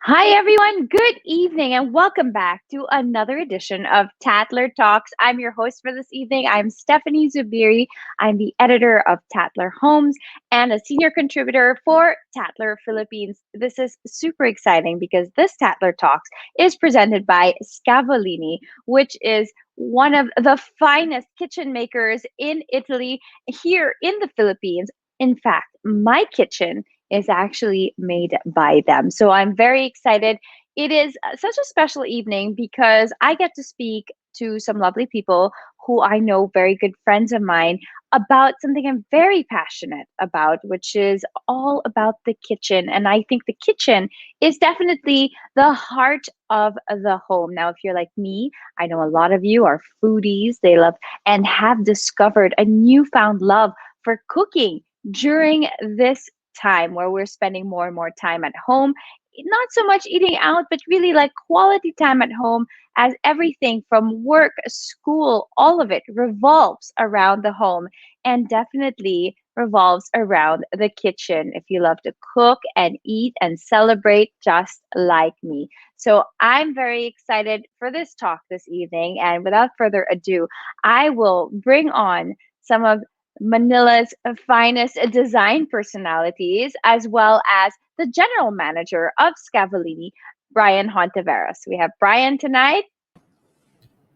Hi, everyone. Good evening, and welcome back to another edition of Tatler Talks. I'm your host for this evening. I'm Stephanie Zubiri. I'm the editor of Tatler Homes and a senior contributor for Tatler Philippines. This is super exciting because this Tatler Talks is presented by Scavolini, which is one of the finest kitchen makers in Italy, here in the Philippines. In fact, my kitchen is actually made by them. So I'm very excited. It is such a special evening because I get to speak to some lovely people who I know, very good friends of mine, about something I'm very passionate about, which is all about the kitchen. And I think the kitchen is definitely the heart of the home. Now, if you're like me, I know a lot of you are foodies. They love and have discovered a newfound love for cooking during this time where we're spending more and more time at home, not so much eating out, but really like quality time at home, as everything from work, school, all of it revolves around the home and definitely revolves around the kitchen if you love to cook and eat and celebrate just like me. So I'm very excited for this talk this evening. And without further ado, I will bring on some of Manila's finest design personalities, as well as the general manager of Scavolini, Brian Hontiveros. We have Brian tonight.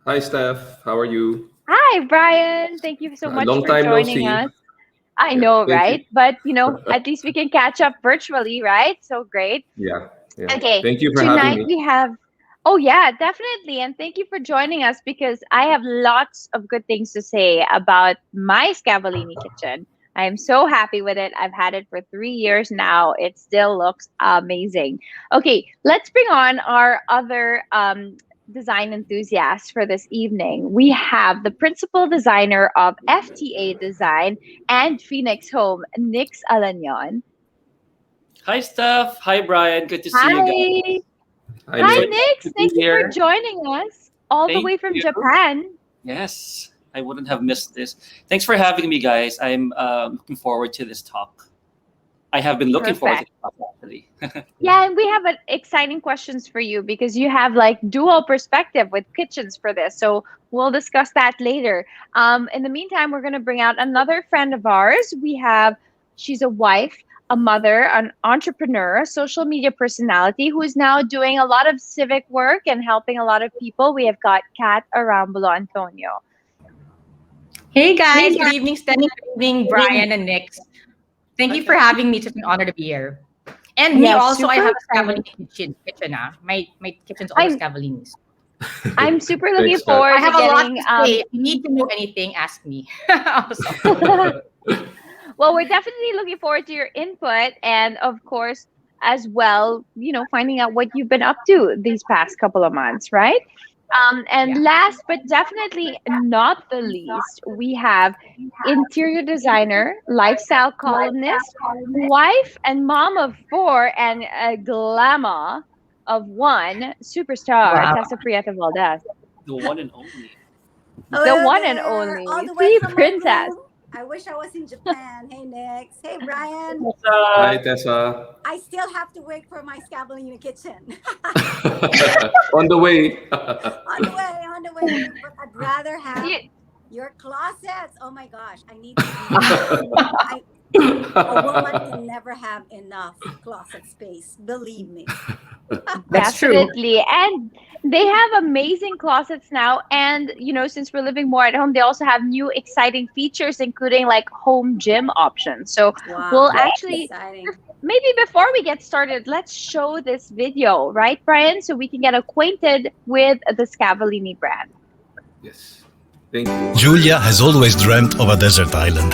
Hi, Steph. How are you? Hi, Brian. Thank you so much Long for time no joining see. us. I Yeah, know, thank you. right? But, at least we can catch up virtually, right? So great. Yeah, yeah. Okay, Thank you for having tonight me. we have. Oh, yeah, definitely. And thank you for joining us because I have lots of good things to say about my Scavolini kitchen. I am so happy with it. I've had it for 3 years now. It still looks amazing. Okay, let's bring on our other design enthusiasts for this evening. We have the principal designer of FTA Design and Phoenix Home, Nix Alañon. Hi, Steph. Hi, Brian. Good to see you guys. Hi. Hi, Hi, So Nick. excited Nix. to be Thank you for here. joining us all the Thank way from you. Japan. Yes, I wouldn't have missed this. Thanks for having me, guys. I'm looking forward to this talk. I have been looking forward to Perfect. this talk, actually. Yeah, and we have exciting questions for you because you have like dual perspective with kitchens for this. So we'll discuss that later. In the meantime, we're going to bring out another friend of ours. She's a wife, a mother, an entrepreneur, a social media personality who is now doing a lot of civic work and helping a lot of people. We have got Kat Arambulo-Antonio. Hey Hey, guys, good guys. evening, Stephanie. Good evening, Brian and Nick. Thank you for having me. It's an honor to be here. And me Yes, also, I super have a excited. Scavolini kitchen. My kitchen's also I'm Scavolini's. I'm super looking Thanks, Steph. forward I to have a lot getting to say. If you need to know anything, ask me. Also. well, we're definitely looking forward to your input and of course as well, finding out what you've been up to these past couple of months, right? And Yeah. last but definitely not the least, we have interior designer, lifestyle columnist, wife and mom of four, and a glamour of one, superstar, Wow. Tessa Prieto-Valdes. The one and only. The Hello one and there, only all the way sea from my princess. room. I wish I was in Japan. Hey, Nick. Hey, Brian. Hi, Tessa. I still have to wait for my Scavolini kitchen. On the way. On the way. But I'd rather have You, your closets. Oh my gosh, I need to be there. A woman can never have enough closet space. Believe me. That's true. Definitely. And they have amazing closets now. And, since we're living more at home, they also have new exciting features, including like home gym options. So Wow. we'll That's actually, exciting. maybe before we get started, let's show this video, right, Brian? So we can get acquainted with the Scavolini brand. Yes. Thank you. Julia has always dreamt of a desert island.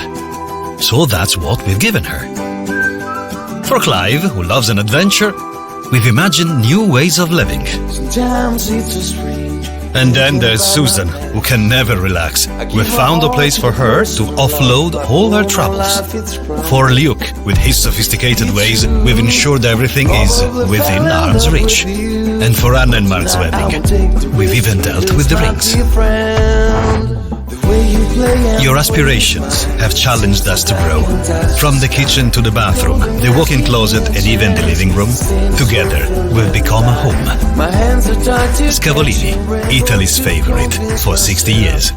So that's what we've given her. For Clive, who loves an adventure, we've imagined new ways of living. And then there's Susan, who can never relax. We've found a place for her to offload all her troubles. For Luke, with his sophisticated ways, we've ensured everything is within arm's reach. And for Anna and Mark's wedding, we've even dealt with the rings. Your aspirations have challenged us to grow. From the kitchen to the bathroom, the walk-in closet and even the living room, together we've become a home. Scavolini, Italy's favorite for 60 years.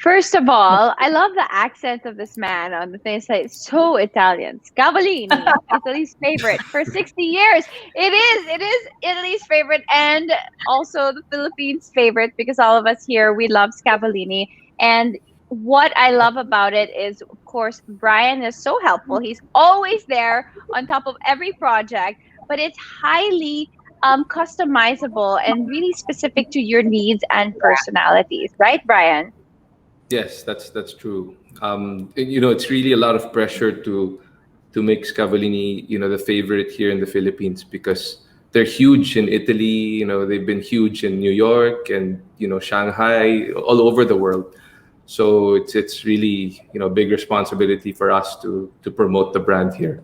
First of all, I love the accent of this man on the thing. It's like so Italian. Scavolini, Italy's favorite for 60 years. It is Italy's favorite and also the Philippines' favorite because all of us here, we love Scavolini. And what I love about it is, of course, Brian is so helpful. He's always there on top of every project, but it's highly customizable and really specific to your needs and personalities. Right, Brian? Yes, that's true. It's really a lot of pressure to make Scavolini, the favorite here in the Philippines because they're huge in Italy. They've been huge in New York and Shanghai, all over the world. So it's really a big responsibility for us to promote the brand here.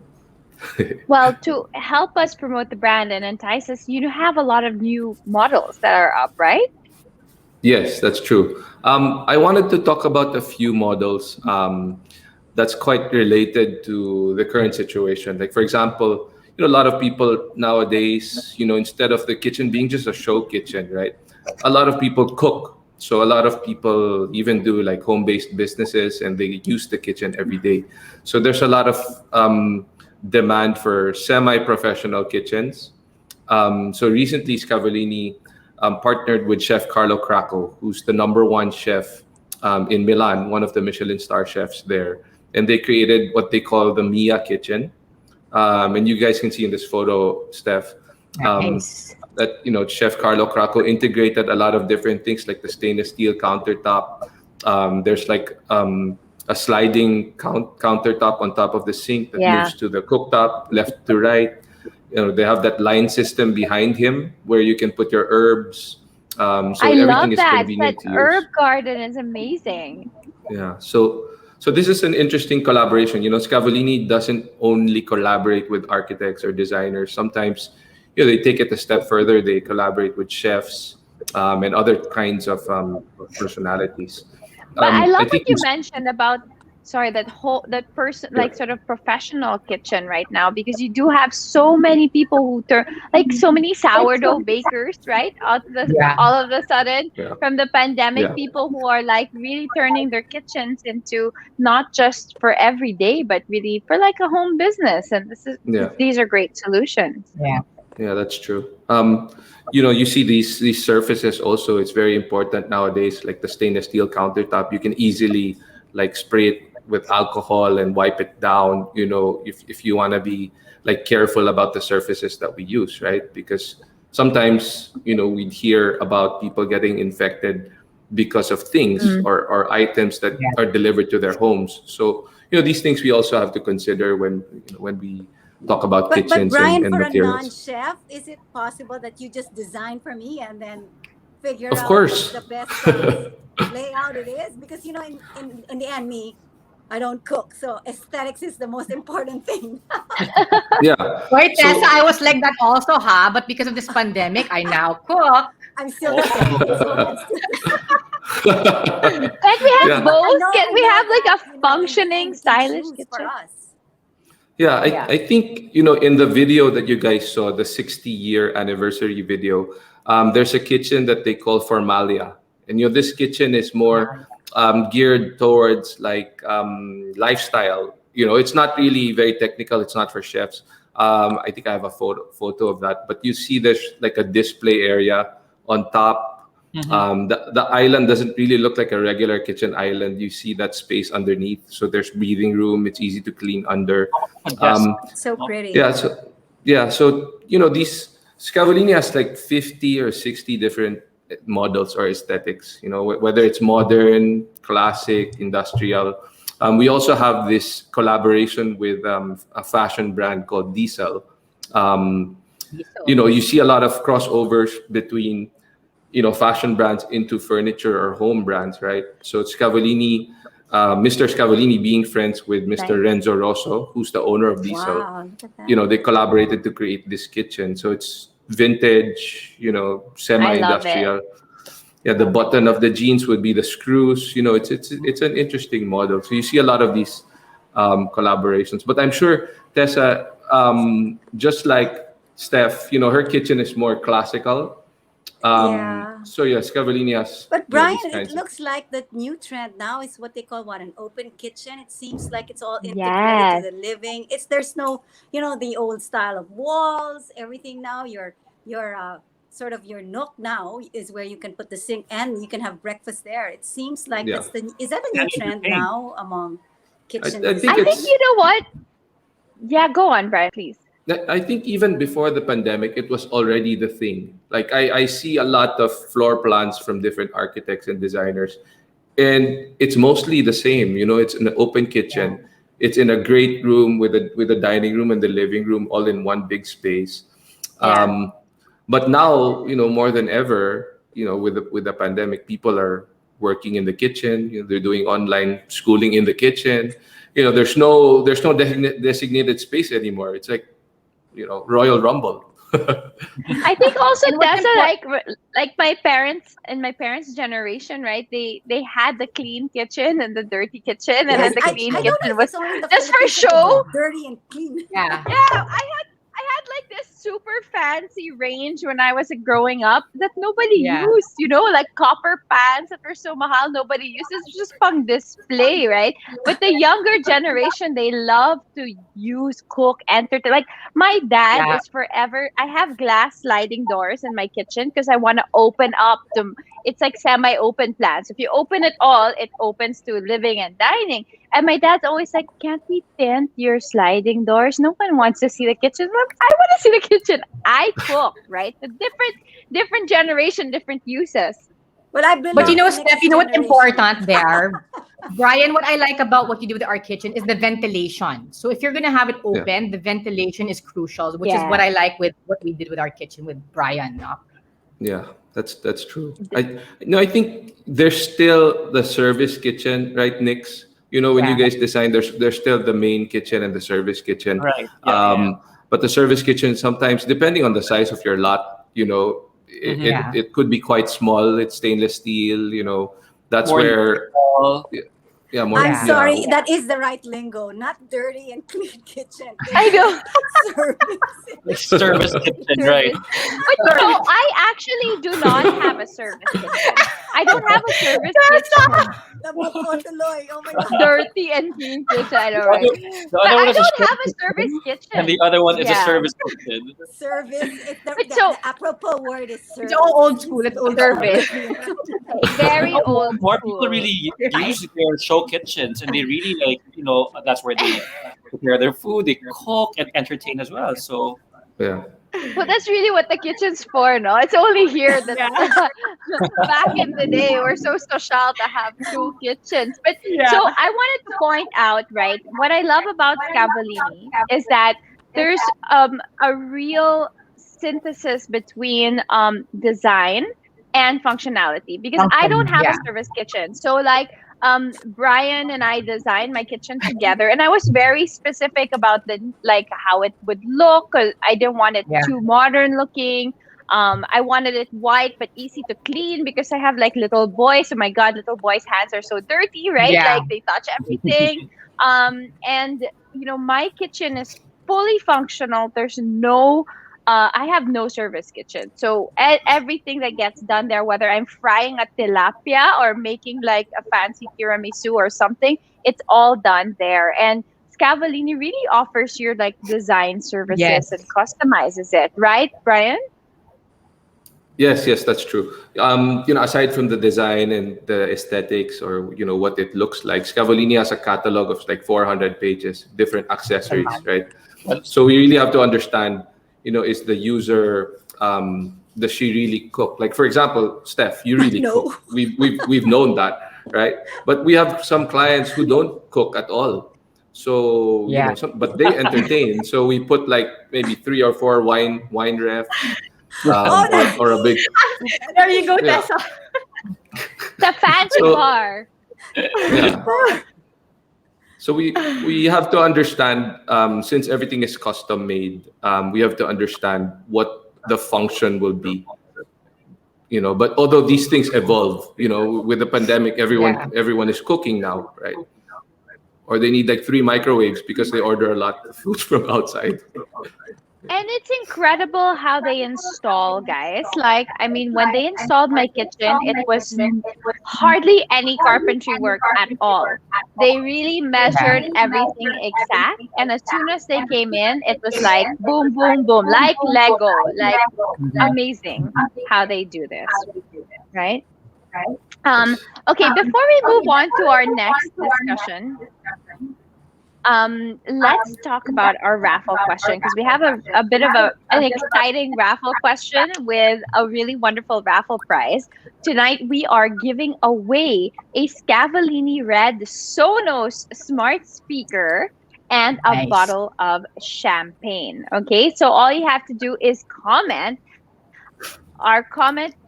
Well, to help us promote the brand and entice us, you have a lot of new models that are up, right? Yes, that's true. I wanted to talk about a few models that's quite related to the current situation. Like, for example, a lot of people nowadays, instead of the kitchen being just a show kitchen, right? A lot of people cook. So a lot of people even do like home-based businesses and they use the kitchen every day. So there's a lot of demand for semi-professional kitchens. So recently, Scavolini partnered with Chef Carlo Cracco, who's the #1 chef in Milan, one of the Michelin star chefs there. And they created what they call the Mia kitchen. And you guys can see in this photo, Steph, Nice. that Chef Carlo Cracco integrated a lot of different things like the stainless steel countertop. There's like a sliding countertop on top of the sink that moves to the cooktop, left to right. They have that line system behind him where you can put your herbs. So I everything love is that. convenient That to herb use. garden is amazing. Yeah. So this is an interesting collaboration. Scavolini doesn't only collaborate with architects or designers. Sometimes, they take it a step further. They collaborate with chefs and other kinds of personalities. But I love think what you mentioned about that person, like sort of professional kitchen right now, because you do have so many people who turn, like so many sourdough bakers, right? Yeah. All of a sudden Yeah. from the pandemic, Yeah. people who are like really turning their kitchens into not just for every day, but really for like a home business. And Yeah. these are great solutions. Yeah. Yeah, that's true. You see these surfaces also. It's very important nowadays, like the stainless steel countertop. You can easily like spray it with alcohol and wipe it down. If you want to be like careful about the surfaces that we use, right? Because sometimes we'd hear about people getting infected because of things or items that are delivered to their homes. So these things we also have to consider when we talk about But kitchens Brian, and for a materials. non-chef, is it possible that you just design for me and then figure Of out course. what the best layout it is? Because in the end, I don't cook, so aesthetics is the most important thing. Yeah. Wait, So- Tessa, I was like that also, but because of this pandemic, I now cook. I'm still the same. So that's Can we have Yeah. both? I know Can we have like that, a in the functioning, end, you stylish choose kitchen? for us. Yeah, Yeah. I think, in the video that you guys saw, the 60-year anniversary video, there's a kitchen that they call Formalia. And, this kitchen is more geared towards like lifestyle. It's not really very technical. It's not for chefs. I think I have a photo of that. But you see there's like a display area on top. The island doesn't really look like a regular kitchen island. You see that space underneath. So there's breathing room. It's easy to clean under. So pretty. So these Scavolini has like 50 or 60 different models or aesthetics. Whether it's modern, classic, industrial. We also have this collaboration with a fashion brand called Diesel. You see a lot of crossovers between fashion brands into furniture or home brands, right? So Scavolini, Mr. Scavolini being friends with Mr. Nice. Renzo Rosso, who's the owner of Diesel. Wow, look at that. They collaborated to create this kitchen. So it's vintage, semi-industrial. Yeah, the button of the jeans would be the screws. It's an interesting model. So you see a lot of these collaborations. But I'm sure Tessa, just like Steph, her kitchen is more classical. Yeah. So yeah, Scavolini has But Brian, these it kinds of. looks like that new trend now is what they call an open kitchen. It seems like it's all integrated to Yes. the living. There's no, the old style of walls, everything now. Your sort of your nook now is where you can put the sink and you can have breakfast there. It seems like Yeah, is that a new And trend entertain. now among kitchen I think I think it's. designers? you know what? Yeah, go on, Brian, please. I think even before the pandemic, it was already the thing. Like I see a lot of floor plans from different architects and designers, and it's mostly the same. It's an open Yeah. kitchen. It's in a great room with a dining room and the living room all in one big space. Yeah. Um, but now, more than ever, with the pandemic, people are working in the kitchen. They're doing online schooling in the kitchen. There's no designated space anymore. It's like Royal Rumble. I think also And what's Tessa, important? like my parents and my parents' generation, right? They had the clean kitchen and the dirty kitchen, and Yes, then the I clean I don't know kitchen if was it's only in the just for Philippines that they show. have dirty and clean. Yeah. Yeah, I had like this super fancy range when I was growing up that nobody Yeah. used, like copper pans that were so mahal, nobody uses, just pang display, right? But the younger generation, they love to use, cook, entertain. Like my dad Yeah. is forever. I have glass sliding doors in my kitchen because I want to open up to. It's like semi-open plans. If you open it all, it opens to living and dining. And my dad's always like, "Can't we tint your sliding doors? No one wants to see the kitchen." I'm like, I want to see the kitchen. I cook, right? The different generation, different uses. Well, I But Yeah. belong to Steph, next what's generation. important there? Brian, what I like about what you do with our kitchen is the ventilation. So if you're gonna have it Yeah. open, the ventilation is crucial, which is what Yeah. I like with what we did with our kitchen with Brian. No? Yeah, that's true. I think there's still the service kitchen, right, Nix? When you Yeah. guys design, there's still the main kitchen and the service kitchen. Right. Yeah. But the service kitchen sometimes, depending on the size of your lot, Mhm. it, Yeah. it could be quite small. It's stainless steel. That's More where, neutral. yeah, more, I'm Yeah. yeah, sorry, that is the right lingo. Not dirty and clean kitchen. I know. Service. Service kitchen, right? Service. But I actually do not have a service kitchen. I don't have a service kitchen. Napapatuloy. Oh my God. Dirty and clean kitchen. I know, The right? other, the But other one I is a don't have a service service kitchen, kitchen. and the other one is a Yeah. service kitchen. Service. So- The apropos word is service. It's all old school. It's old school. Service. Very More old more school. people really Right. use their show kitchens, and they really that's where they prepare their food, they cook and entertain as well. So yeah. Well, that's really what the kitchen's for, no? It's only here that back in the day we're so social to have two kitchens. But so I wanted to point out, right? What I love about Scavolini is that there's a real synthesis between design and functionality because I don't have a service kitchen. So like Brian and I designed my kitchen together, and I was very specific about how it would look because I didn't want it too modern looking. I wanted it white but easy to clean because I have like little boys. Oh my God, little boys' hands are so dirty, right? Yeah. Like they touch everything. And my kitchen is fully functional. There's no I have no service kitchen. So everything that gets done there, whether I'm frying a tilapia or making like a fancy tiramisu or something, it's all done there. And Scavolini really offers your like design services Yes. and customizes it, right, Brian? Yes, that's true. Aside from the design and the aesthetics or what it looks like, Scavolini has a catalog of like 400 pages, different accessories, right? So we really have to understand, is the user does she really cook? Like for example, Steph, you really No. cook. We've known that, right? But we have some clients who don't cook at all. So but they entertain. So we put like maybe 3 or 4 wine ref. Or a big There you go, Yeah. Tessa. The fancy So- bar. yeah. So we have to understand since everything is custom made, we have to understand what the function will be. But although these things evolve, with the pandemic, everyone Yeah. everyone is cooking now, right? Or they need like 3 microwaves because they order a lot of food from outside. And it's incredible how they install, guys. Like, I mean, when they installed my kitchen, it was hardly any carpentry work at all. They really measured everything exact. And as soon as they came in, it was like boom, boom, boom, like Lego. Like, amazing how they do this, right? Okay, before we move on to our next discussion, let's talk about our raffle question because we have a bit of an exciting raffle question with a really wonderful raffle prize. Tonight we are giving away a Scavolini Red Sonos smart speaker and a Nice. bottle of champagne. Okay, so all you have to do is comment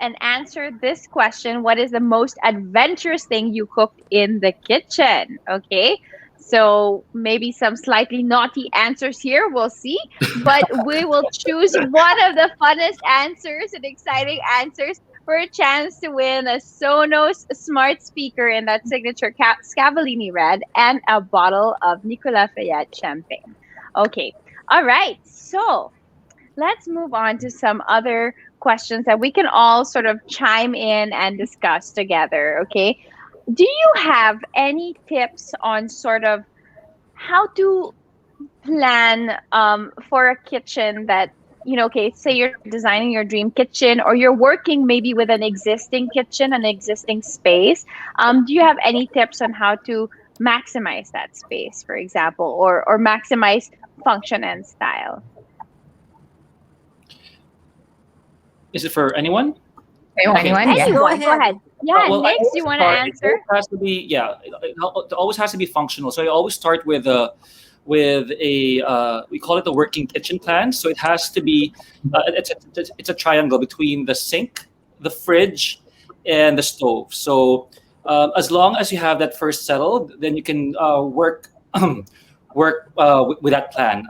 and answer this question. What is the most adventurous thing you cooked in the kitchen? Okay. So maybe some slightly naughty answers here. We'll see. But we will choose one of the funnest answers and exciting answers for a chance to win a Sonos smart speaker in that signature Scavolini Red and a bottle of Nicolas Fayette champagne. Okay. All right. So let's move on to some other questions that we can all sort of chime in and discuss together. Okay. Do you have any tips on sort of how to plan for a kitchen that, okay, say you're designing your dream kitchen or you're working maybe with an existing kitchen, an existing space. Do you have any tips on how to maximize that space, for example, or maximize function and style? Is it for anyone? Anyone? Yeah. Anyone, go ahead. Yeah, Well, Nick, do you want to answer? It has to be, it always has to be functional. So I always start with a we call it the working kitchen plan. So it has to be it's a triangle between the sink, the fridge, and the stove. So as long as you have that first settled, then you can work with that plan.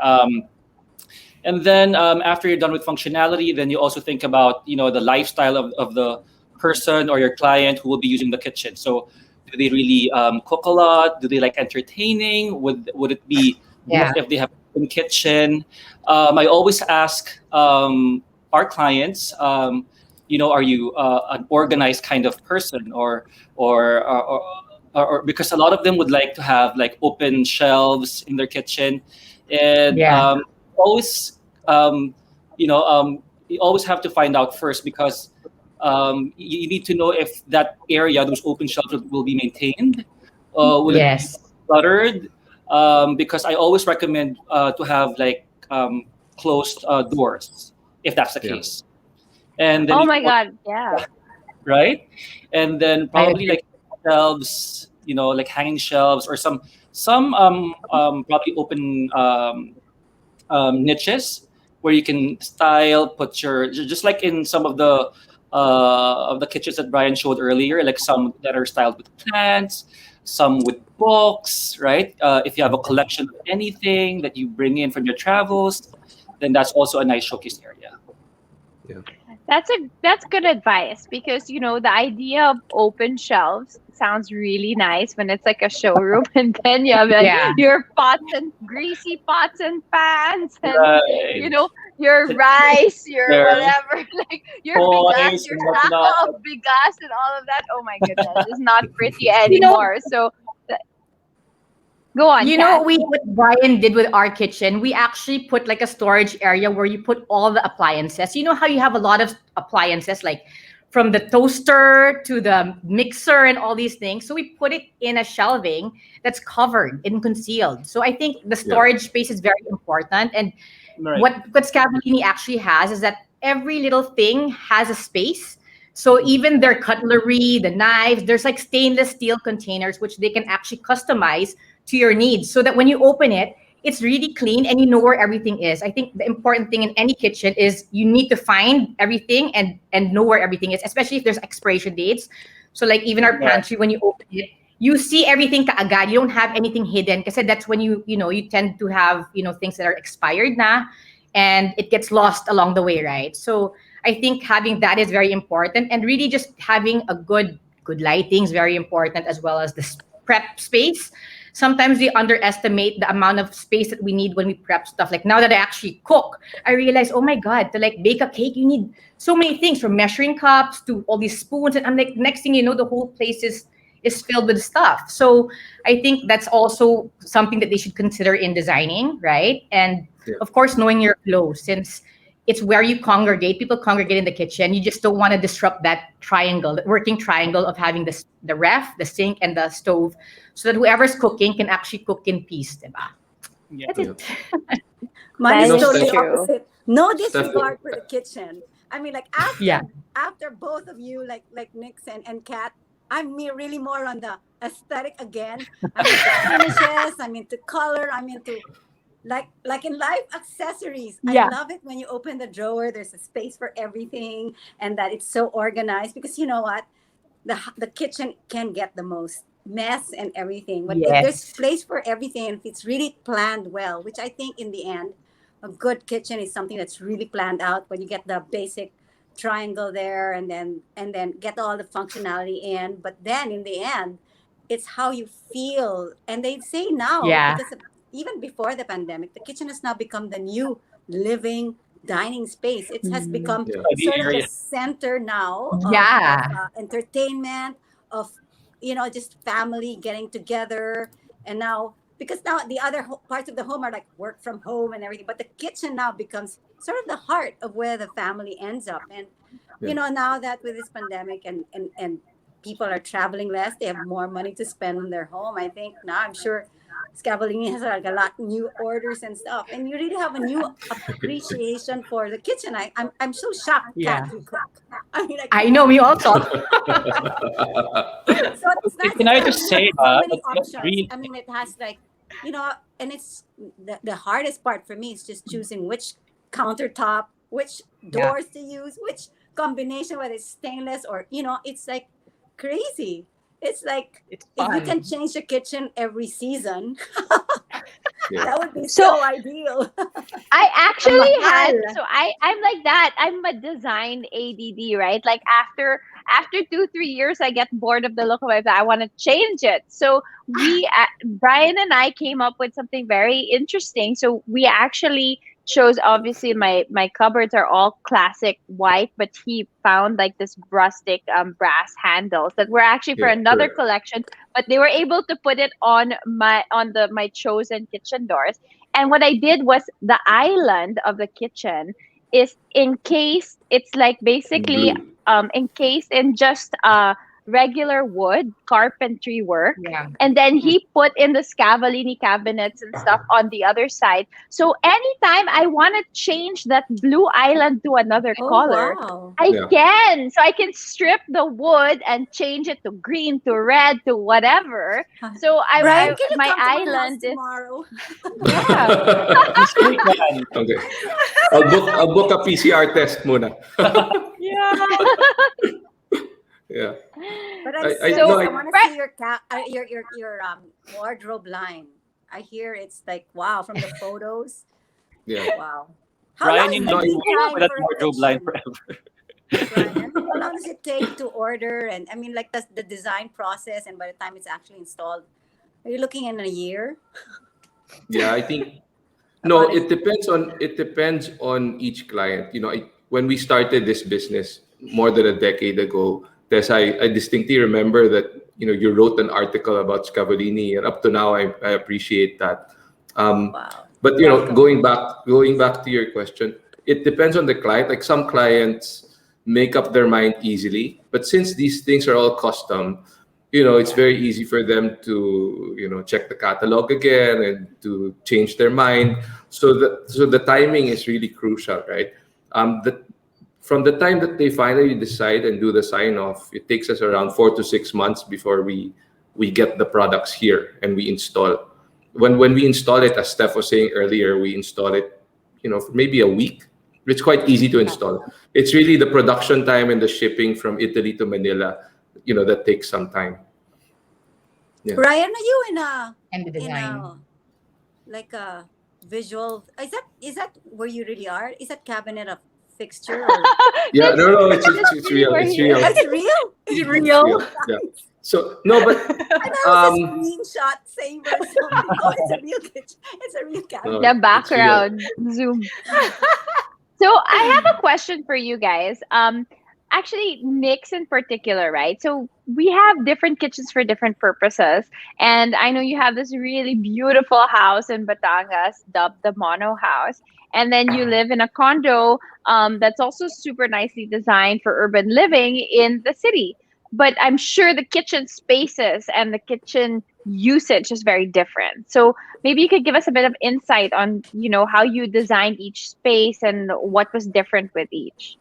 And then after you're done with functionality, then you also think about the lifestyle of the person or your client who will be using the kitchen. So do they really cook a lot? Do they like entertaining? Would it be if they have a kitchen? I always ask our clients, are you an organized kind of person or because a lot of them would like to have like open shelves in their kitchen, and always you always have to find out first because you need to know if that area, those open shelves, will be maintained. Will it be cluttered? Because I always recommend to have like closed doors if that's the case. And then God, yeah. Right, and then probably like shelves, like hanging shelves or some probably open niches where you can put your, just like in some of the kitchens that Brian showed earlier, like some that are styled with plants, some with books, right? If you have a collection of anything that you bring in from your travels, then that's also a nice showcase area. Yeah. That's good advice because the idea of open shelves sounds really nice when it's like a showroom and then you have your pots and greasy pots and pans and your rice, your whatever, like your bigas, your taco of bigas and all of that. Oh my goodness, it's not pretty anymore. So go on. What Brian did with our kitchen, we actually put like a storage area where you put all the appliances. You know how you have a lot of appliances, like from the toaster to the mixer and all these things. So we put it in a shelving that's covered and concealed. So I think the storage space is very important. And what Scavolini actually has is that every little thing has a space. So even their cutlery, the knives, there's like stainless steel containers, which they can actually customize to your needs so that when you open it, it's really clean and you know where everything is. I think the important thing in any kitchen is you need to find everything and know where everything is, especially if there's expiration dates. So like even our pantry, when you open it, you see everything kaagad. You don't have anything hidden because that's when you tend to have, things that are expired na and it gets lost along the way, right? So I think having that is very important, and really just having a good lighting is very important, as well as the prep space. Sometimes we underestimate the amount of space that we need when we prep stuff. Like now that I actually cook, I realize, oh my God, to like bake a cake, you need so many things, from measuring cups to all these spoons. And I'm like, next thing you know, the whole place is filled with stuff. So I think that's also something that they should consider in designing, right? And Yeah. of course, knowing your flow, since it's where you congregate. People congregate in the kitchen. You just don't want to disrupt that triangle, the working triangle of having the ref, the sink, and the stove, so that whoever's cooking can actually cook in peace, diba? Yeah. That's it. Mine That is You know, is totally Steph, true. opposite. No Steph, disregard for the kitchen. I mean, like Yeah. after both of you, like Nix and Kat, I'm really more on the aesthetic again. I'm into finishes. I'm into color. I'm into like in life accessories. I Yeah. love it when you open the drawer. There's a space for everything, and that it's so organized. Because you know what, the kitchen can get the most mess and everything. But if there's Yes. place for everything, if it's really planned well, which I think in the end, a good kitchen is something that's really planned out. When you get the basic triangle there, and then get all the functionality in. But then in the end, it's how you feel. And they say now, Yeah. because even before the pandemic, the kitchen has now become the new living dining space. It has Mm. become yeah, Study sort of the area. center now of Yeah. entertainment, of just family getting together. And now, because now the other parts of the home are like work from home and everything, but the kitchen now becomes sort of the heart of where the family ends up. And yeah. now that with this pandemic, and people are traveling less, they have more money to spend on their home. I think now, I'm sure Scavolini has like a lot new orders and stuff, and you really have a new appreciation for the kitchen. I'm so shocked, Kat, Yeah. you cook. I mean, like, I know, me also. so it's nice Can to I have just say so many that options. really, I mean, it has like, and it's the hardest part for me is just choosing which countertop, which Yeah. doors to use, which combination, whether it's stainless or, it's like crazy. It's like, It's if you can fun. change the kitchen every season, Yeah. that would be So so ideal. I Ang actually had, mahal. so I'm like that. I'm a design ADD, right? Like after 2 3 years, I get bored of the look of it. I want to change it. So Brian and I came up with something very interesting. So we actually chose, obviously my cupboards are all classic white, but he found like this rustic brass handles that were actually for Yeah, another correct. collection, but they were able to put it on my chosen kitchen doors. And what I did was, the island of the kitchen is encased. It's like In basically blue. encased in just regular wood carpentry work. Yeah. And then he put in the Scavolini cabinets and stuff on the other side. So anytime I want to change that blue island to another Oh, color, wow. I Yeah. can. So I can strip the wood and change it to green, to red, to whatever. So Brian, I can you my come to my house island is, tomorrow? yeah. yes, we can. Okay. I'll book a PCR test muna. Yeah. Yeah. But I'm I serious. no, So I I want to right. see your wardrobe line. I hear it's like, wow, from the photos. yeah. Wow. How long Brian, is you the need No, to lead work time with that for a wardrobe line kitchen, forever. Brian? How long does it take to order? And I mean, like the design process, and by the time it's actually installed, are you looking in a year? yeah, I think no, About a it depends on each client. When we started this business more than a decade ago, Tessa, I distinctly remember that you wrote an article about Scavolini, and up to now I appreciate that. Um, wow. but Welcome. going back to your question, it depends on the client. Like some clients make up their mind easily, but since these things are all custom, it's very easy for them to check the catalog again and to change their mind. So the timing is really crucial, right? From the time that they finally decide and do the sign off, it takes us around 4 to 6 months before we get the products here and we install. When we install it, as Steph was saying earlier, we install it, for maybe a week. It's quite easy to install. It's really the production time and the shipping from Italy to Manila, that takes some time. Yeah. Brian, are you in a And the in design. a like a visual? Is that where you really are? Is that cabinet a fixture? Or... Yeah, That's, no, that's it's really real. where It's he real. is. It's real? Is it It's real? real. Yeah. So no, but And I was a um, screenshot saver or something. Oh, it's a real kitchen. It's a real no, cabinet. The it's real. background zoom. So I have a question for you guys. Actually, Nick's in particular, right? So we have different kitchens for different purposes, and I know you have this really beautiful house in Batangas, dubbed the Mono House, and then you live in a condo that's also super nicely designed for urban living in the city. But I'm sure the kitchen spaces and the kitchen usage is very different. So maybe you could give us a bit of insight on, how you designed each space and what was different with each.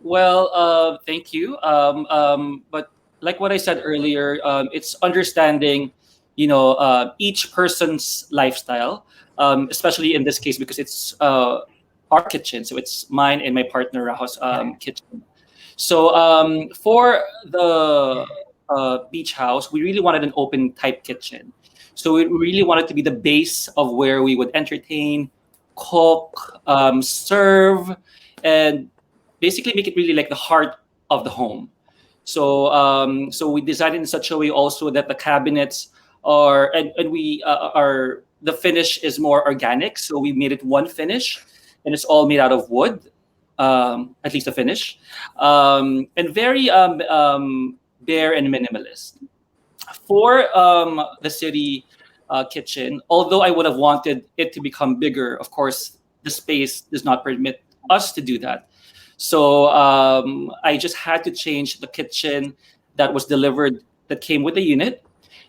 Well, thank you. But like what I said earlier, it's understanding, each person's lifestyle, especially in this case because it's our kitchen. So it's mine and my partner Raho's kitchen. So for the beach house, we really wanted an open type kitchen. So we really wanted to be the base of where we would entertain, cook, serve, and basically make it really like the heart of the home. So we designed it in such a way also that the cabinets are and we are the finish is more organic. So we made it one finish, and it's all made out of wood, at least the finish, and very bare and minimalist. For the city kitchen, although I would have wanted it to become bigger, of course, the space does not permit us to do that. So I just had to change the kitchen that was delivered that came with the unit.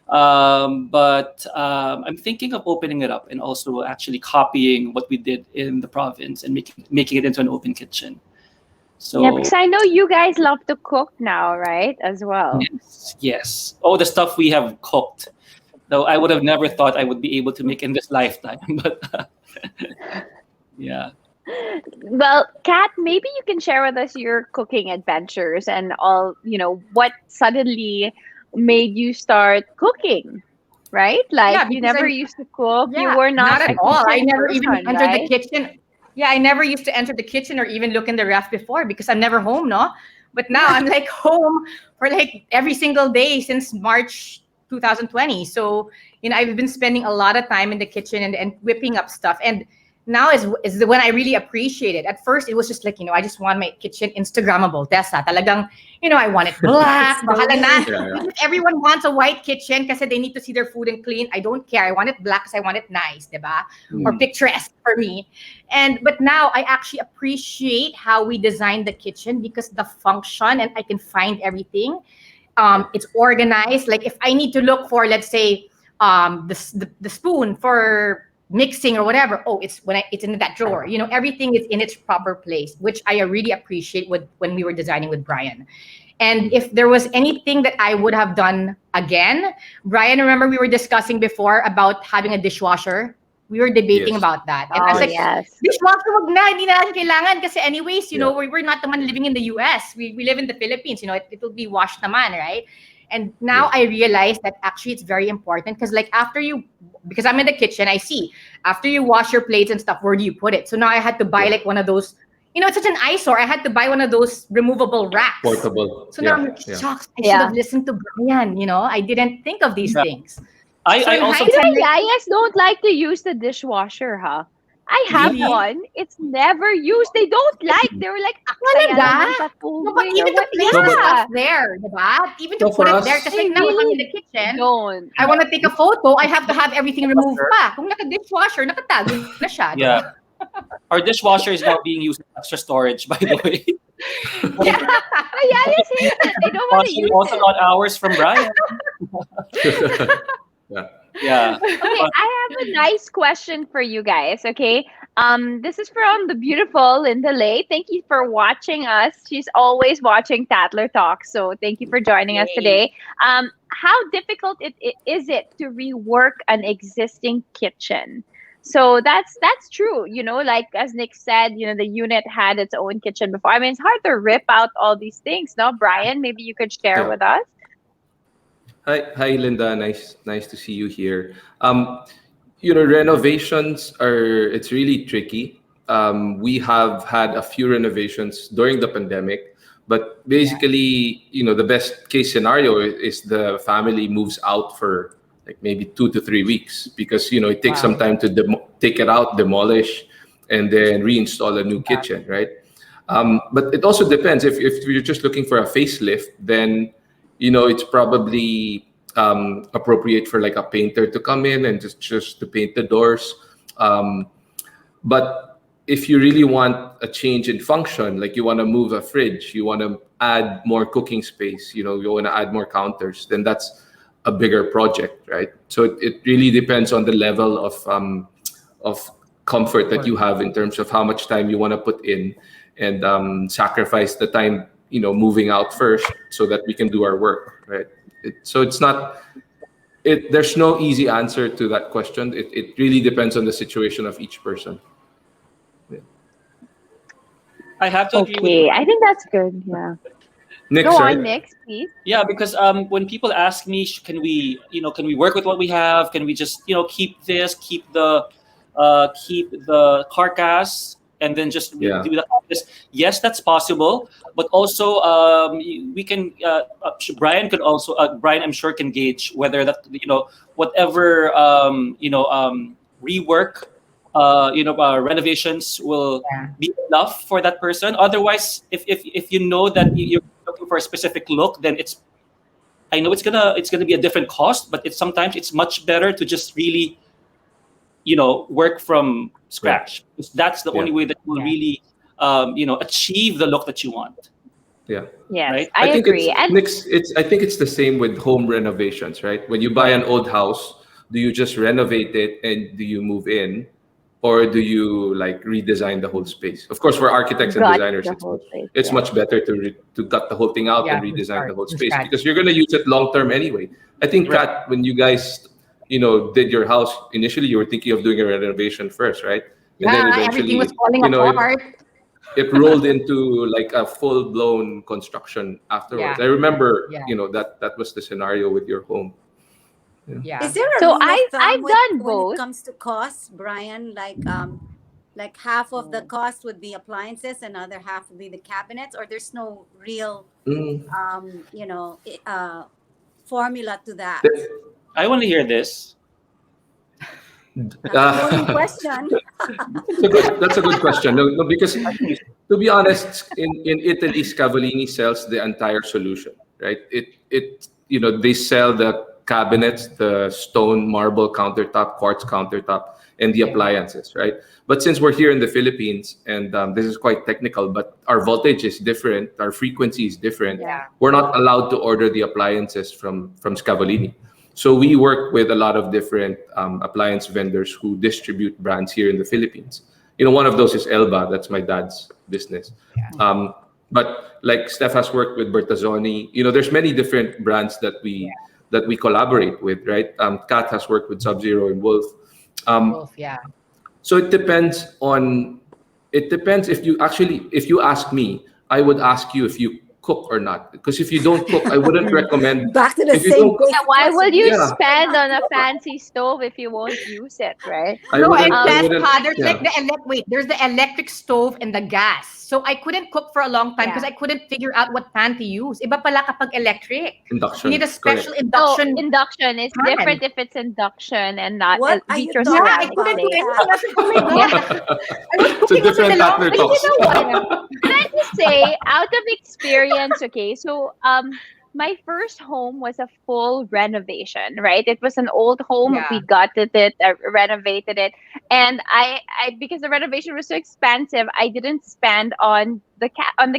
But I'm thinking of opening it up and also actually copying what we did in the province and making it into an open kitchen. Yeah, So because I know you guys love to cook now, right? As well. yes, yes. Oh, the stuff we have cooked. Though I would have never thought I would be able to make in this lifetime. But yeah. Well, Kat, maybe you can share with us your cooking adventures and all, what suddenly made you start cooking, right? Like Yeah, you because never used to cook. You yeah, were not not at a all. I kitchen never even person, entered the right? kitchen. Yeah, I never used to enter the kitchen or even look in the ref before because I'm never home, no? But now I'm like home for like every single day since March 2020. So, I've been spending a lot of time in the kitchen and whipping up stuff. And now is the when I really appreciate it. At first, it was just like, I just want my kitchen Instagrammable. Tessa, talagang, I want it black. It's the Bahala na. way. Yeah, yeah. Even if everyone wants a white kitchen kasi they need to see their food and clean, I don't care. I want it black because I want it nice, diba? Or Mm. picturesque for me. But now I actually appreciate how we designed the kitchen because the function and I can find everything. It's organized. Like if I need to look for, let's say, the spoon for mixing or whatever, it's in that drawer. Everything is in its proper place, which I really appreciate when we were designing with Brian. And if there was anything that I would have done again, Brian, remember we were discussing before about having a dishwasher. We were debating Yes. about that. And I was Oh, like, Yes. yes. dishwasher, wag na, hindi na natin kailangan. Kasi anyways, Yeah. we're not naman living in the US. We live in the Philippines. It will be washed naman, right? And now Yeah. I realize that actually it's very important because because I'm in the kitchen, I see after you wash your plates and stuff, where do you put it? So now I had to buy Yeah. like one of those, it's such an eyesore. I had to buy one of those removable racks. Portable. So now I'm Yeah. like, Yeah. shucks, I should Yeah. have listened to Brian. I didn't think of these Yeah. things. I, So I in also You hindsight, guys don't like to use the dishwasher, huh? I have really? one. It's never used. They don't like. They were like, aksaya Talaga? naman sa No, but tubig or even to what? place No, the but- stuff Yeah, there, diba? Even to No, put for it there, us, kasi they like now if I'm in really the kitchen, don't. I want to take a photo, I have to have everything removed pa. Kung naka-dishwasher, nakatago na siya, diba? yeah. Our dishwasher is now being used as extra storage, by the way. Yeah. Oh, yeah, they hate it. They don't want to Washing use also it. got hours from Brian. Yeah. Yeah. Okay, I have a nice question for you guys. Okay, this is from the beautiful Linda Lay. Thank you for watching us. She's always watching Tatler Talks, so thank you for joining us Yay. today. How difficult is it to rework an existing kitchen? So that's true. Like as Nick said, the unit had its own kitchen before. I mean, it's hard to rip out all these things. No, Brian, maybe you could share Yeah. with us. Hi, Linda. Nice to see you here. Renovations it's really tricky we have had a few renovations during the pandemic. But basically, the best case scenario is the family moves out for like maybe 2 to 3 weeks, because it takes some time to take it out, demolish, and then reinstall a new kitchen, right? But it also depends. If you're just looking for a facelift, then it's probably appropriate for like a painter to come in and just to paint the doors. But if you really want a change in function, like you want to move a fridge, you want to add more cooking space, you want to add more counters, then that's a bigger project, right? So it really depends on the level of comfort that you have in terms of how much time you want to put in, and sacrifice the time, moving out first so that we can do our work, right? So it's not. There's no easy answer to that question. It really depends on the situation of each person. I have to agree with Okay, I think that's good. Yeah. Nick, Go sorry. on, next, please. Yeah, because when people ask me, can we work with what we have? Can we just keep the carcass and then just Yeah. do this? Yes, that's possible. But also, we can. Brian could also. Brian, I'm sure, can gauge whether that whatever rework, renovations will be enough for that person. Otherwise, if you know that you're looking for a specific look, then I know it's gonna be a different cost, but sometimes it's much better to just really, work from scratch. Because that's the only way that you will really, achieve the look that you want. Yeah. Yes, Right? I agree. And I think it's the same with home renovations, right? When you buy an old house, do you just renovate it and do you move in, or do you like redesign the whole space? Of course, for architects and gut designers, the whole place. it's Yeah. much better to gut the whole thing out and redesign the whole space, because you're going to use it long term anyway. I think, Kat, when you guys did your house initially, you were thinking of doing a renovation first, right? And then eventually, everything was falling apart. it rolled into like a full blown construction afterwards. I remember, that was the scenario with your home. Is there a So rule of thumb I've done when both. it comes to costs, Brian? Like half of the cost would be appliances, another half would be the cabinets, or there's no real formula to that. I want to hear this. That's a question. That's a good question. No, because to be honest, in Italy, Scavolini sells the entire solution, right? They sell the cabinets, the stone, marble countertop, quartz countertop, and the appliances, right? But since we're here in the Philippines, and this is quite technical, but our voltage is different, our frequency is different. We're not allowed to order the appliances from Scavolini. So we work with a lot of different appliance vendors who distribute brands here in the Philippines. One of those is Elba. That's my dad's business. But like Steph has worked with Bertazzoni. There's many different brands that we collaborate with, right? Kat has worked with Sub-Zero and Wolf. So it depends if you ask me, I would ask you if you cook or not, because if you don't cook, I wouldn't recommend. Back to the if you same don't- basic Why would you Yeah. spend on a fancy stove if you won't use it, right? I No, wouldn't- and I plus, wouldn't- there's yeah. like there's the electric stove and the gas. So I couldn't cook for a long time because I couldn't figure out what pan to use. Iba pala kapag electric. Induction. You need a special Correct. induction. Induction is pan. different if it's induction and not What are you talking vitroceramic. I couldn't do about? anything else. Oh my God. I was It's a cooking different for Tatler long. Talks. You know what? Can I just say, out of experience, okay, so my first home was a full renovation, right? It was an old home. Yeah. We gutted it, renovated it, and I because the renovation was so expensive, I didn't spend on the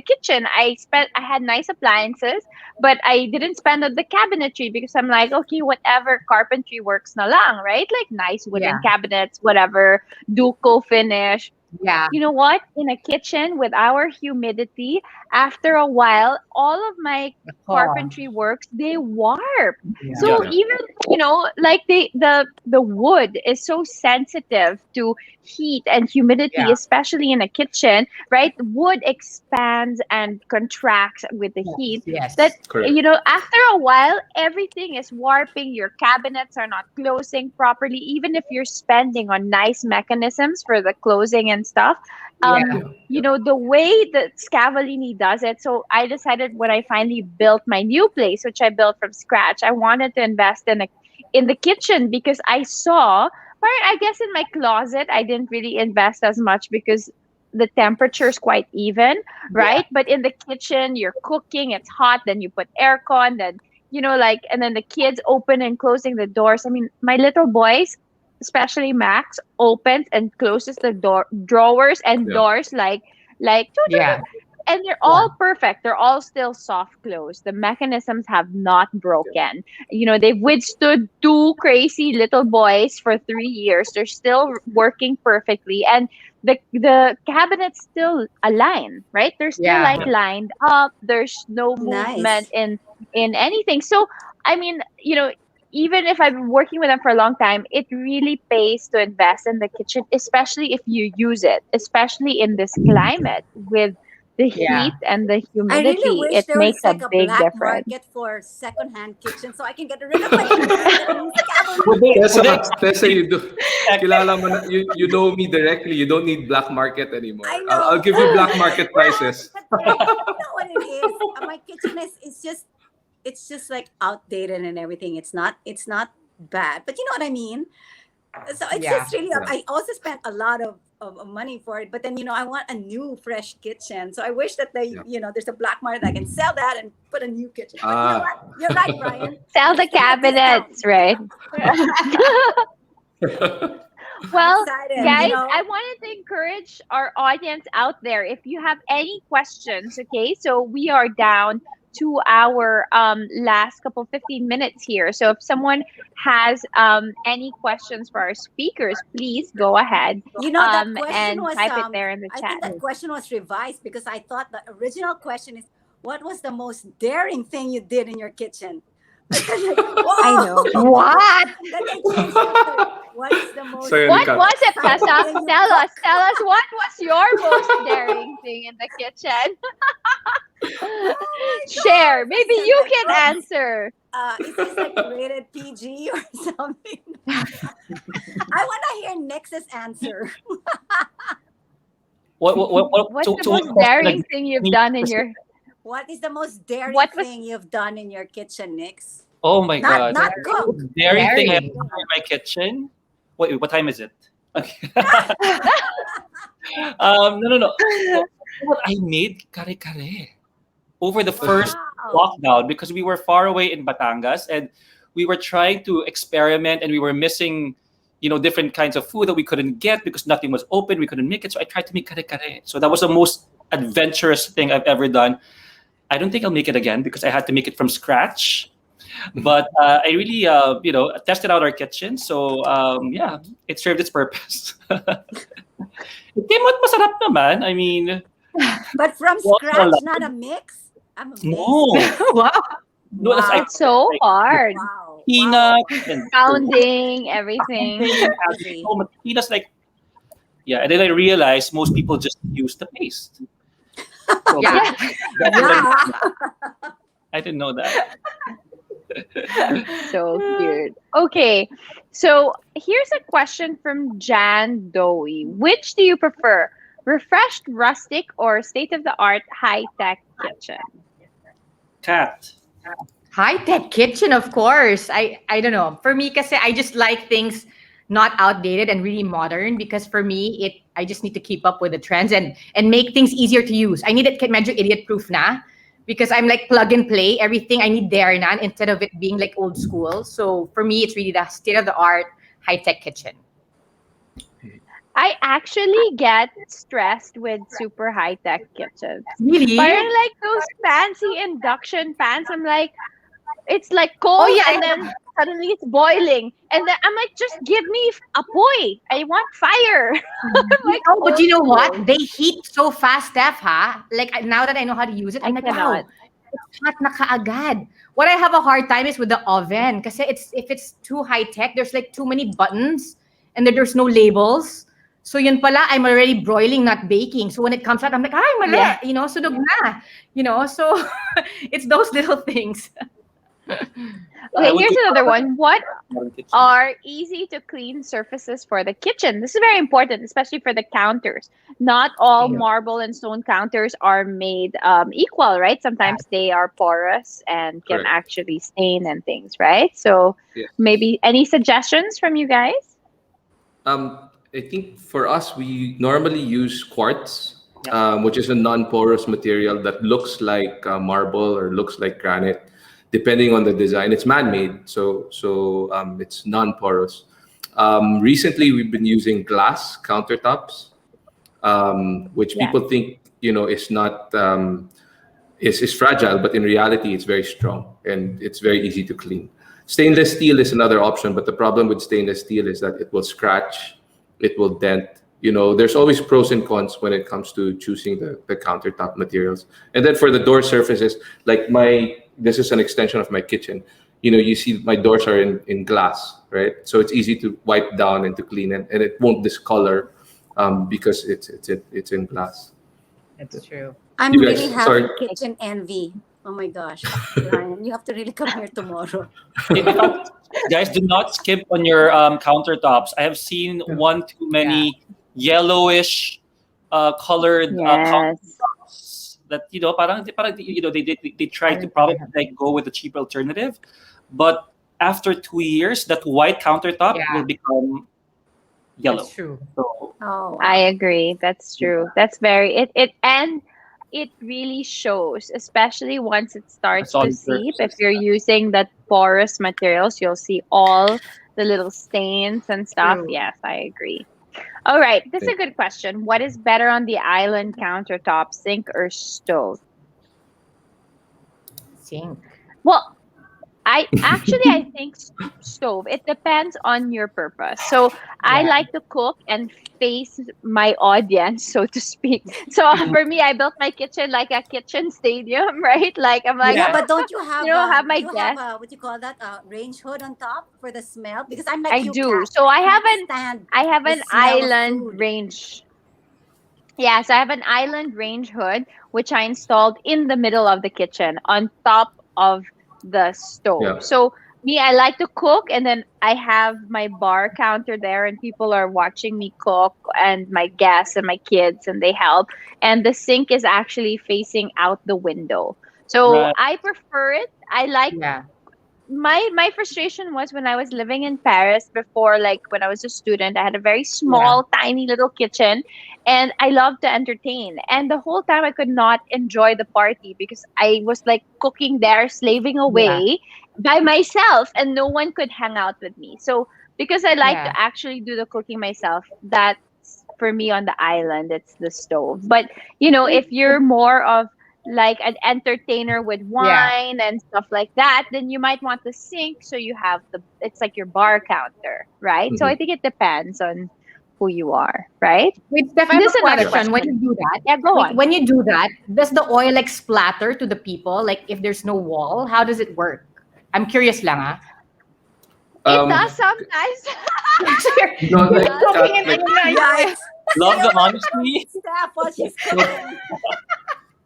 kitchen. I had nice appliances, but I didn't spend on the cabinetry because I'm like, okay, whatever, carpentry works na lang, right? Like nice wooden cabinets, whatever, duco finish. Yeah. You know what? In a kitchen with our humidity, after a while, all of my carpentry works, they warp. So Yeah. even like the wood is so sensitive to heat and humidity, especially in a kitchen, right? Wood expands and contracts with the heat. Yes. That Correct. after a while, everything is warping. Your cabinets are not closing properly, even if you're spending on nice mechanisms for the closing and and stuff. Yeah. The way that Scavolini does it. So I decided when I finally built my new place, which I built from scratch, I wanted to invest in the kitchen because I saw, or I guess in my closet, I didn't really invest as much because the temperature is quite even, Yeah. right? But in the kitchen, you're cooking, it's hot, then you put aircon, then and then the kids open and closing the doors. I mean, my little boys, especially Max, opens and closes the drawers and Yeah. doors like Yeah. and they're Yeah. all perfect. They're all still soft close. The mechanisms have not broken. They've withstood two crazy little boys for 3 years. They're still working perfectly, and the cabinets still align, right? They're still Yeah. like lined up. There's no movement Nice. in anything. So I mean, even if I've been working with them for a long time, it really pays to invest in the kitchen, especially if you use it, especially in this climate with the Yeah. heat and the I really humidity. wish It there makes was a like a big black difference. market for secondhand kitchen so I can get rid of my kitchen and get a new Would Scavolini. they, would they Tessa, you do, expect kilala mo na, you know me directly. You don't need black market I anymore. I'll know. give you black market prices. But you know what it is? My kitchen is it's just like outdated and everything. It's not bad, but you know what I mean. So it's Yeah. just really. Yeah. I also spent a lot of money for it, but then I want a new fresh kitchen. So I wish that Yeah. there's a black market I can sell that and put a new kitchen. But you know Ah. what? You're right, Brian. Sell Let's the give it a discount. cabinets, right? I'm Well, excited. guys, I wanted to encourage our audience out there. If you have any questions, okay, so we are down to our last couple 15 minutes here. So if someone has any questions for our speakers, please go ahead That question and was type it there in the I chat. think that question was revised because I thought the original question is what was the most daring thing you did in your kitchen? I know. What? Then they changed it to what is the most So yun, What Kat. was it, exciting Tessa? thing you Tell us. cooked? Tell us what was your most daring thing in the kitchen? Oh my Share. gosh! I Maybe said you like, can oops. answer. Is this like rated PG or something? I want to hear Nix's answer. What's to, the to what most question daring again? thing you've done in your What is the most daring what was thing you've done in your kitchen, Nix? Oh my Not God. not cook. Daring thing I have Daring. done in my kitchen. Wait, what time is it? Okay. No, no, no. What I made kare-kare over the first Wow. lockdown because we were far away in Batangas and we were trying to experiment and we were missing, different kinds of food that we couldn't get because nothing was open. We couldn't make it. So I tried to make kare-kare. So that was the most adventurous thing I've ever done. I don't think I'll make it again because I had to make it from scratch. But I really, tested out our kitchen. So yeah, it served its purpose. It came out masarap naman. I mean, But from well, scratch, not a mix? I'm amazed. no, Wow. no, that's Wow. it's so like hard. Wow. peanuts and Pounding everything. Crazy. so much peanuts. Like, yeah, and then I realized most people just use the paste. So Yeah. that's what Yeah. I didn't know that. So cute. Okay. So here's a question from Jan Doe. Which do you prefer? Refreshed rustic or state of the art high tech kitchen? Cat. High-tech kitchen, of course. I don't know. For me, kasi I just like things not outdated and really modern because for me, I just need to keep up with the trends and make things easier to use. I need it medyo idiot-proof na because I'm like plug and play. Everything I need there na instead of it being like old school. So for me, it's really the state-of-the-art high-tech kitchen. I actually get stressed with super high tech kitchens. Really? Parang like those fancy induction pans. I'm like, it's like Oh cold yeah. and then suddenly it's boiling. And then I'm like, just give me apoy. I want fire. I'm like, Oh, but you know old what? school. They heat so fast, Steph, ha? Like now that I know how to use it, I I'm like, cannot. wow, it's hot na kaagad. What I have a hard time is with the oven kasi if it's too high tech, there's like too many buttons and then there's no labels. So yun pala, I'm already broiling, not baking. So when it comes out, I'm like, ay, mali, Yeah. sunog na. So it's those little things. I Okay, would here's prefer another one. What a modern kitchen. are easy to clean surfaces for the kitchen? This is very important, especially for the counters. Not all Yeah. marble and stone counters are made equal, right? Sometimes they are porous and can Correct. actually stain and things, right? So Yes. maybe any suggestions from you guys? I think for us, we normally use quartz, Yep. which is a non-porous material that looks like marble or looks like granite, depending on the design. It's man-made, so it's non-porous. Recently, we've been using glass countertops, which Yeah. people think is not is fragile, but in reality, it's very strong and it's very easy to clean. Stainless steel is another option, but the problem with stainless steel is that it will scratch, it will dent. There's always pros and cons when it comes to choosing the countertop materials. And then for the door surfaces, like this is an extension of my kitchen. You see my doors are in glass, right? So it's easy to wipe down and to clean, and it won't discolor because it's in glass. That's true. I'm You really guys, having sorry. kitchen envy. Oh my gosh, Ryan, you have to really come here tomorrow. Guys, do not skip on your countertops. I have seen one too many yellowish colored Yes. countertops that parang they try to probably like go with a cheaper alternative, but after 2 years, that white countertop Yeah. will become yellow. That's true. So Oh, I wow. agree. That's true. That's very it and it really shows, especially once it starts that's all to it seep. If is. you're using that porous materials, you'll see all the little stains and stuff. True. Yes, I agree. All right, this is Yeah. a good question. What is better on the island countertop, sink or stove? Sink. Well, I think stove. It depends on your purpose. So I Yeah. like to cook and face my audience, so to speak. So for me, I built my kitchen like a kitchen stadium, right? Like I'm like, Yeah, Yeah. but don't you have my you have guests. what you call that range hood on top for the smell? Because I'm like I you, do. cat. So I I have can't an stand I have the an smell of island food. range. Yeah, so I have an island range hood which I installed in the middle of the kitchen on top of the stove. Yeah. So me, I like to cook and then I have my bar counter there and people are watching me cook and my guests and my kids and they help. And the sink is actually facing out the window. So Right. I prefer it. I like Yeah. my frustration was when I was living in Paris before, like when I was a student, I had a very Yeah. small, tiny little kitchen and I loved to entertain. And the whole time I could not enjoy the party because I was like cooking there, slaving Yeah. away by myself and no one could hang out with me. So because I like Yeah. to actually do the cooking myself, that's for me on the island, it's the stove. But if you're more of like an entertainer with Yeah. wine and stuff like that, then you might want the sink so you have it's like your bar counter, right? So I Mhm. think it depends on who you are, right? Wait, Steph, I have This a is another question. When you question. do that, Yeah, go wait, on. when you do that, does the oil like splatter to the people? Like if there's no wall, how does it work? I'm curious lang, ah. It Um, does sometimes. not like Cooking in like Yikes! Love the honesty. Steph, while she's cooking.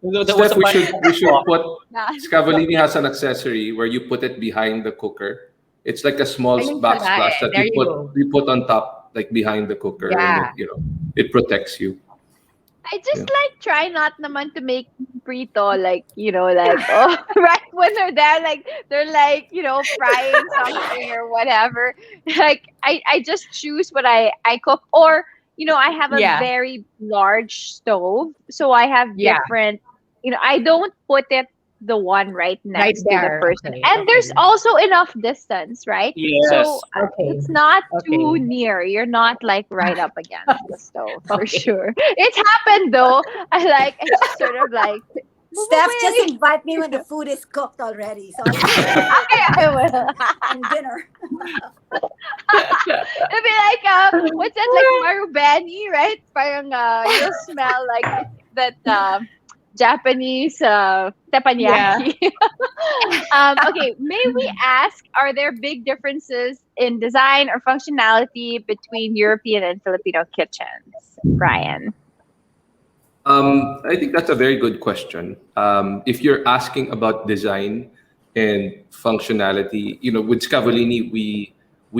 There was Steph, a we should put Yeah. Scavolini has an accessory where you put it behind the cooker. It's like a small Ayun pala backsplash eh. that There you you put go. you put on top, like behind the cooker, and Yeah. it protects you. I just Yeah. like try not naman to make prito like like oh right when they're there like they're like frying something or whatever. Like I just choose what I cook or I have a Yeah. very large stove so I have Yeah. different I don't put it the one right Right next to the there. person Okay. and there's Okay. also enough distance, right? So Yes. Okay. it's not too Okay. near. You're not like right up against the stove for Okay. sure. It's happened though. I just sort of like move Steph, just away. invite me when the food is cooked already, so I can join you Okay, I will. and dinner. It'd be like what's that like marubeni, right? Parang you'll smell like that Japanese Yeah. teppanyaki. Okay, may we ask, are there big differences in design or functionality between European and Filipino kitchens, Brian? I think that's a very good question. If you're asking about design, and functionality. With Scavolini, we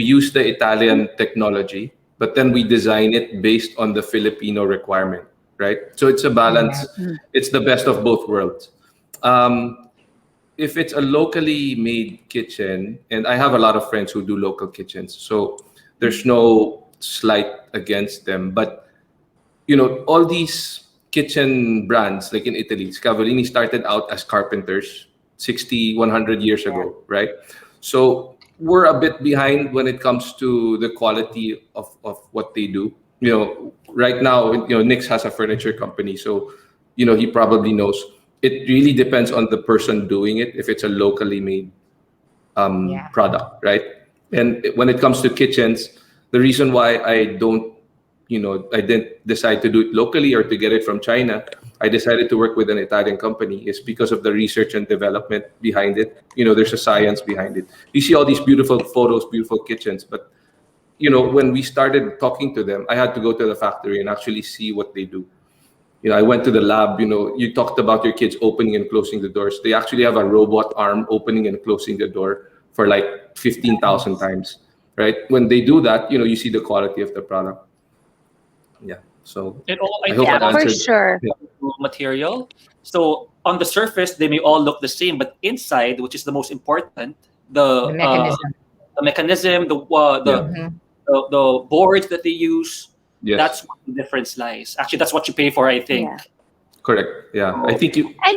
use the Italian technology, but then we design it based on the Filipino requirement, right? So it's a balance. It's the best of both worlds. If it's a locally made kitchen, and I have a lot of friends who do local kitchens, so there's no slight against them, but all these kitchen brands, like in Italy, Scavolini started out as carpenters 60, 100 years ago, right? So we're a bit behind when it comes to the quality of what they do. Right now, Nick's has a furniture company, so he probably knows. It really depends on the person doing it, if it's a locally made product, right? And when it comes to kitchens, the reason why I didn't decide to do it locally or to get it from China. I decided to work with an Italian company is because of the research and development behind it. There's a science behind it. You see all these beautiful photos, beautiful kitchens, but when we started talking to them, I had to go to the factory and actually see what they do. I went to the lab. You talked about your kids opening and closing the doors. They actually have a robot arm opening and closing the door for like 15,000 times, right? When they do that, you see the quality of the product. Yeah. So I hope yeah, I for answered. sure. Yeah. Material. So on the surface, they may all look the same, but inside, which is the most important, The mechanism, the boards that they use, Yes. that's where the difference lies. Actually, that's what you pay for, I think. Yeah. Correct. Yeah. I think you. And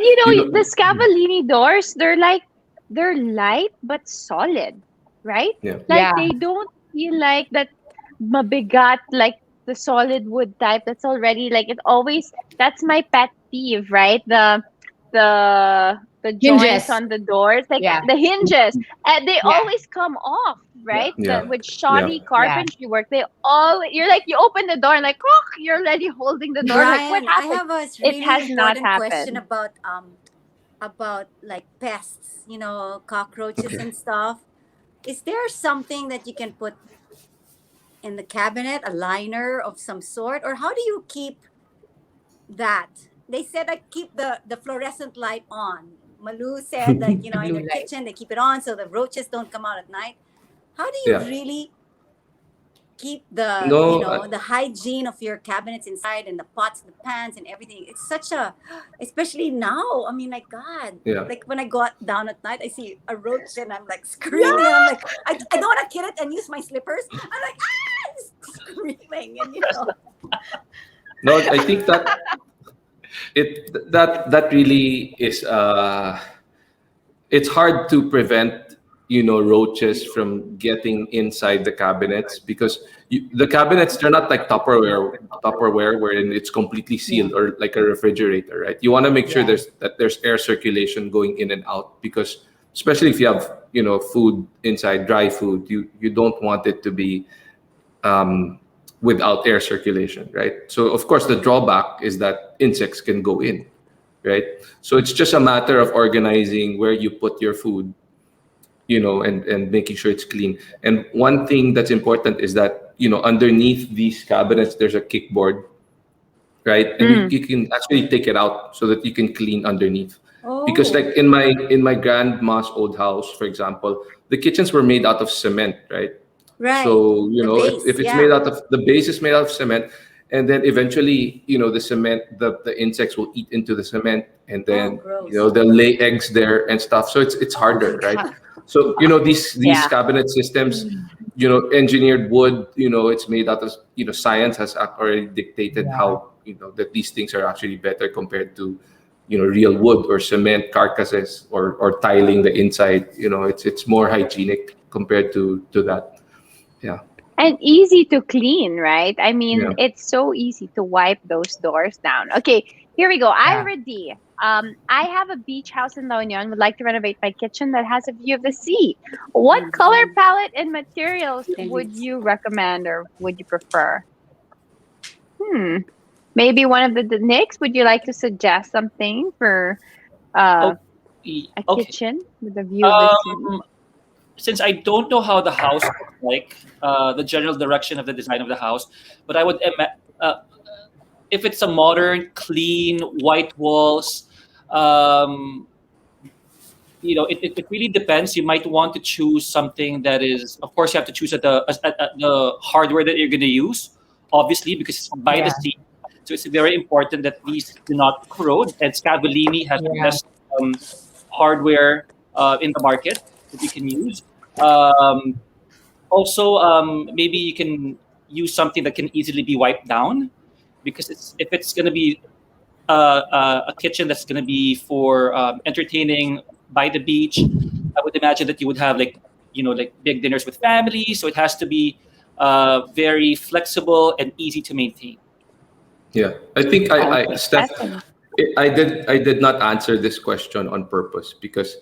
the Scavolini doors, they're light but solid, right? Yeah. Like they don't feel like that mabigat, like the solid wood type. That's already like it always. That's my pet peeve, right? The joints Hinges. on the doors, like Yeah. the hinges, and they Yeah. always come off, right? Yeah. With shoddy Yeah. carpentry work, you're like you open the door and like, oh, you're already holding the door. Like what Brian, I happened? have a It really has not important question happened. about like pests, cockroaches and stuff. Is there something that you can put in the cabinet, a liner of some sort, or how do you keep that? They said I keep the fluorescent light on. Malu said that in Blue their light. kitchen they keep it on so the roaches don't come out at night. How do you Yeah. really keep the No. the hygiene of your cabinets inside and the pots, the pans, and everything? It's such a, especially now. I mean, like God, Yeah. like when I go out down at night, I see a roach and I'm like screaming. And I'm like, I don't want to kill it and use my slippers. I'm like screaming and No, I think that really is. It's hard to prevent roaches from getting inside the cabinets because the cabinets, they're not like Tupperware wherein it's completely sealed or like a refrigerator, right? You want to make sure there's air circulation going in and out because especially if you have food inside, dry food, you don't want it to be without air circulation, right? So of course the drawback is that insects can go in, right? So it's just a matter of organizing where you put your food, and making sure it's clean. And one thing that's important is that, underneath these cabinets, there's a kickboard, right? And you can actually take it out so that you can clean underneath. Because like in my grandma's old house, for example, the kitchens were made out of cement, right? right. So, The base, if it's yeah. made out of, the base is made out of cement, and then eventually, the cement, the insects will eat into the cement, and then, gross. they'll lay eggs there and stuff. So it's harder, right? So, these Yeah. cabinet systems, engineered wood, it's made out of, science has already dictated how, that these things are actually better compared to, real wood or cement carcasses or tiling the inside. It's more hygienic compared to that. Yeah. And easy to clean, right? I mean, Yeah. it's so easy to wipe those doors down. Okay, here we go. Ira D. I have a beach house in Alañon. Would like to renovate my kitchen that has a view of the sea. What color palette and materials would you recommend or would you prefer? Maybe one of the Nicks. Would you like to suggest something for a Okay. kitchen with a view of the sea? Since I don't know how the house looks like, the general direction of the design of the house, but I would if it's a modern, clean, white walls, it really depends. You might want to choose something that is, of course, you have to choose at the hardware that you're going to use, obviously, because it's by the Yeah. sea. So it's very important that these do not corrode. And Scavolini has the Yeah. best hardware in the market that you can use. Um, Also, maybe you can use something that can easily be wiped down, because if it's going to be a kitchen that's going to be for entertaining by the beach, I would imagine that you would have like big dinners with family. So it has to be very flexible and easy to maintain. Yeah, I think Okay. Steph, Excellent. I did not answer this question on purpose because,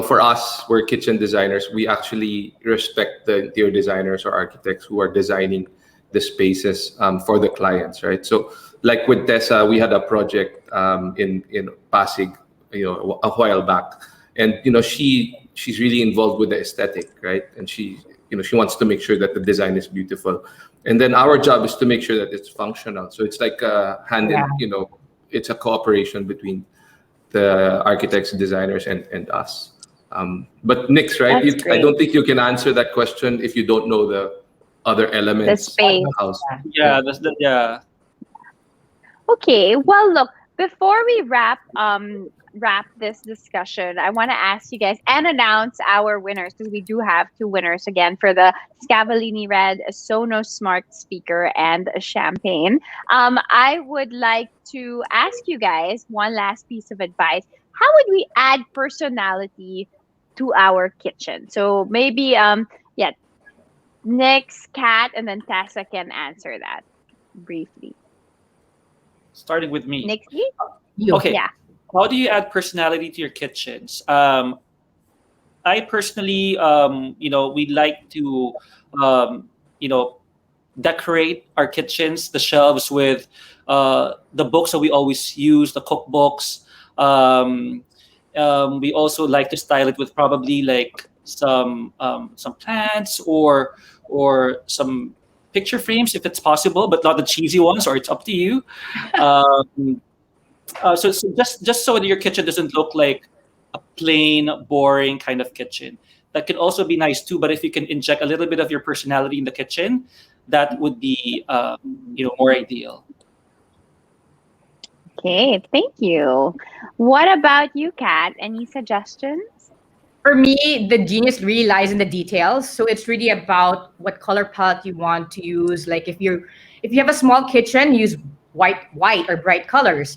for us, we're kitchen designers. We actually respect the interior designers or architects who are designing the spaces for the clients, right? So, like with Tessa, we had a project in Pasig, a while back, and she's really involved with the aesthetic, right? And she wants to make sure that the design is beautiful, and then our job is to make sure that it's functional. So it's like a hand in, Yeah. it's a cooperation between the architects, designers, and us. But Nix, right? That's I great. don't think you can answer that question if you don't know the other The elements of space. the house. Yeah, yeah. Okay. Well, look, before we wrap this discussion, I want to ask you guys and announce our winners, because we do have two winners again for the Scavolini Red, a Sonos smart speaker, and a champagne. I would like to ask you guys one last piece of advice. How would we add personality to our kitchen? So maybe yeah, Nick's Cat and then Tessa can answer that briefly. Starting with me. Nick, You. Okay. yeah. How do you add personality to your kitchens? I personally, we like to, you know, decorate our kitchens, the shelves with the books that we always use, the cookbooks. Um, we also like to style it with probably like some plants or some picture frames if it's possible, but not the cheesy ones, or it's up to you. Um, so just so that your kitchen doesn't look like a plain, boring kind of kitchen. That could also be nice too. But if you can inject a little bit of your personality in the kitchen, that would be more ideal. Okay, thank you. What about you, Kat? Any suggestions? For me, the genius really lies in the details. So it's really about what color palette you want to use. Like if you have a small kitchen, use white or bright colors.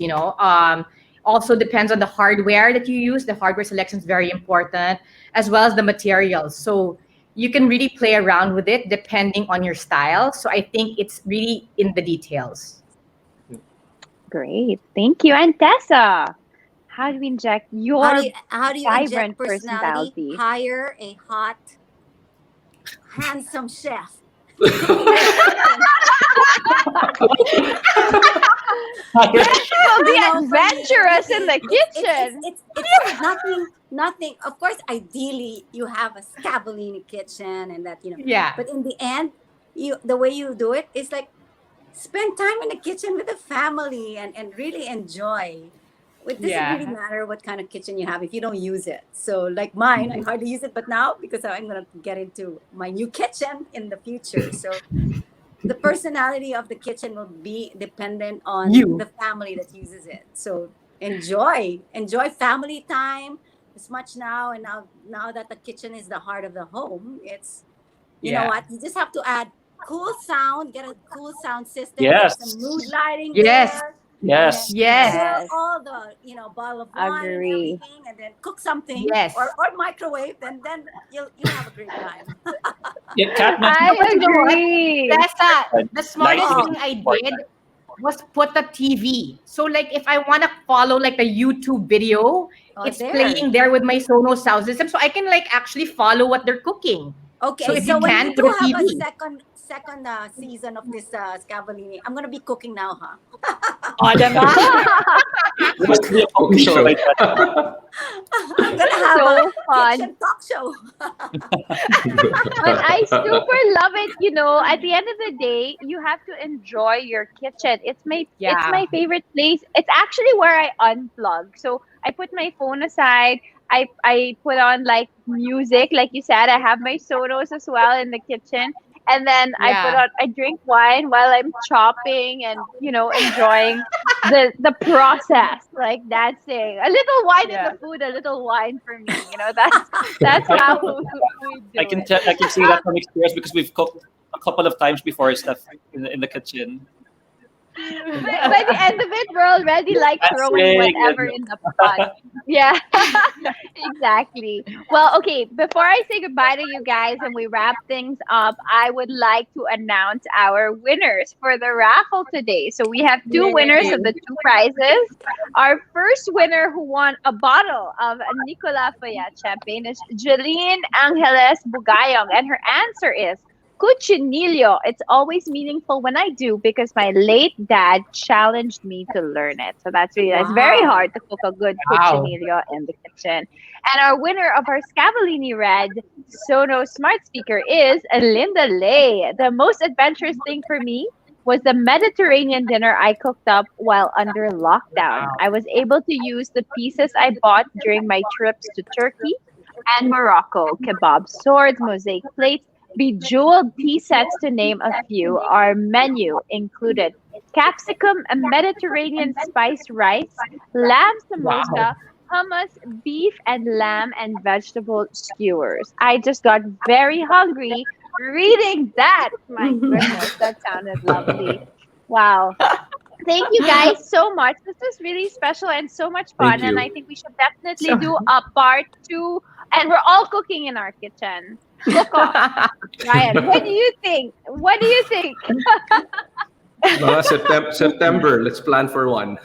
Also depends on the hardware that you use. The hardware selection is very important, as well as the materials. So you can really play around with it depending on your style. So I think it's really in the details. Great, thank you. And Tessa, how do we inject your How do you vibrant inject personality? personality? Hire a hot, handsome chef. Will be For me, adventurous in the kitchen. it's nothing. Of course, ideally, you have a Scavolini kitchen, and that. Yeah. But in the end, the way you do it is like spend time in the kitchen with the family and really enjoy. It doesn't really matter what kind of kitchen you have if you don't use it. So like mine, I hardly use it, but now because I'm gonna get into my new kitchen in the future. So the personality of the kitchen will be dependent on You. the family that uses it. So enjoy family time as much now. And now that the kitchen is the heart of the home, it's you know what, you just have to add cool sound, get a cool sound system, Yes. get some mood lighting Yes. there. Yes. And then Yes. pour all the bottle of wine and Agree. everything, and then cook something Yes. or microwave, and then you'll have a great time. Yeah, Kat I mentioned You know what? agree. That's the smartest lighting thing is I important. did was put the TV. So like if I want to follow like the YouTube video, it's playing there with my Sonos sound system, so I can like actually follow what they're cooking. Okay, So if so you when can, we put do a have a TV. second season of this Scavolini, I'm gonna be cooking now, huh? Oh, diba? It must be a Cooking cooking show show. like that. I'm gonna have So a fun. kitchen talk show. But I super love it. At the end of the day, you have to enjoy your kitchen. It's Yeah. my favorite place. It's actually where I unplug. So I put my phone aside. I put on like music, like you said. I have my Sonos as well in the kitchen. And then I drink wine while I'm chopping and enjoying the process, like dancing. A little wine in the food, a little wine for me. That's how we do I can see that from experience because we've cooked a couple of times before stuff in the kitchen. By the end of it, we're already like throwing whatever in the pot. Yeah, exactly. Well, okay, before I say goodbye to you guys and we wrap things up, I would like to announce our winners for the raffle today. So we have two winners of the two prizes. Our first winner who won a bottle of Nicola Fayat champagne is Jeline Angeles Bugayong, and her answer is Cuchinillo. It's always meaningful when I do because my late dad challenged me to learn it. So that's really nice. Very hard to cook a good cuchinillo in the kitchen. And our winner of our Scavolini Red Sonos smart speaker is Linda Lay. The most adventurous thing for me was the Mediterranean dinner I cooked up while under lockdown. I was able to use the pieces I bought during my trips to Turkey and Morocco. Kebab swords, mosaic plates, bejeweled tea sets, to name a few. Our menu included capsicum and Mediterranean spiced rice, lamb samosa, hummus, beef and lamb, and vegetable skewers. I just got very hungry reading that. My goodness, that sounded lovely. Wow. Thank you guys so much. This was really special and so much fun. And I think we should definitely do a part 2. And we're all cooking in our kitchen. Cook off. Ryan, what do you think? What do you think? September. Let's plan for one.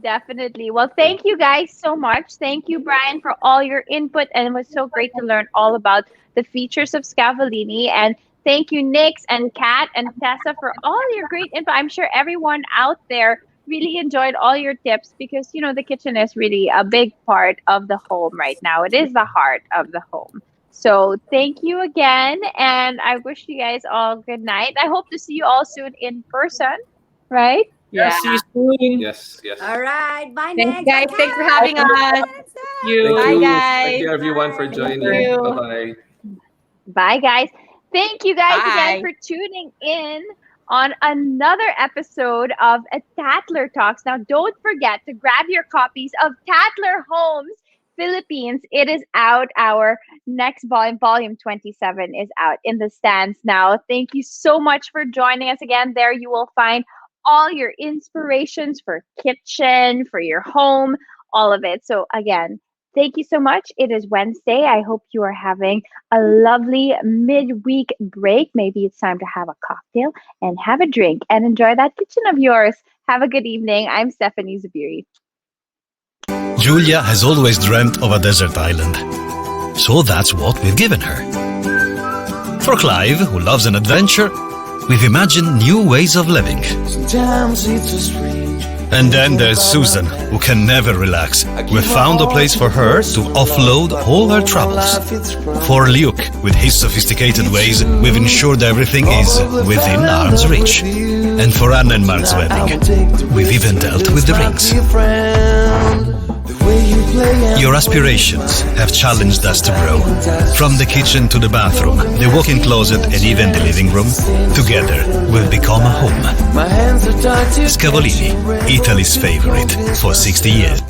Definitely. Well, thank you guys so much. Thank you, Brian, for all your input. And it was so great to learn all about the features of Scavolini. And thank you, Nix and Kat and Tessa, for all your great info. I'm sure everyone out there really enjoyed all your tips because, the kitchen is really a big part of the home right now. It is the heart of the home. So thank you again. And I wish you guys all good night. I hope to see you all soon in person, right? Yeah. See you soon. Yes. All right. Bye, Thanks, next. guys. Thanks for having us. Thank you. Bye, guys. Thank you, everyone, for joining. you. Bye-bye. Bye, guys. Thank you guys Bye. again for tuning in on another episode of Tatler Talks. Now, don't forget to grab your copies of Tatler Homes Philippines. It is out. Our next volume 27, is out in the stands now. Thank you so much for joining us again. There you will find all your inspirations for kitchen, for your home, all of it. So again, thank you so much. It is Wednesday. I hope you are having a lovely midweek break. Maybe it's time to have a cocktail and have a drink and enjoy that kitchen of yours. Have a good evening. I'm Stephanie Zubiri. Julia has always dreamt of a desert island. So that's what we've given her. For Clive, who loves an adventure, we've imagined new ways of living. And then there's Susan, who can never relax. We've found a place for her to offload all her troubles. For Luke, with his sophisticated ways, we've ensured everything is within arm's reach. And for Anna and Mark's wedding, we've even dealt with the rings. Your aspirations have challenged us to grow. From the kitchen to the bathroom, the walk-in closet and even the living room, together we've become a home. Scavolini, Italy's favorite for 60 years.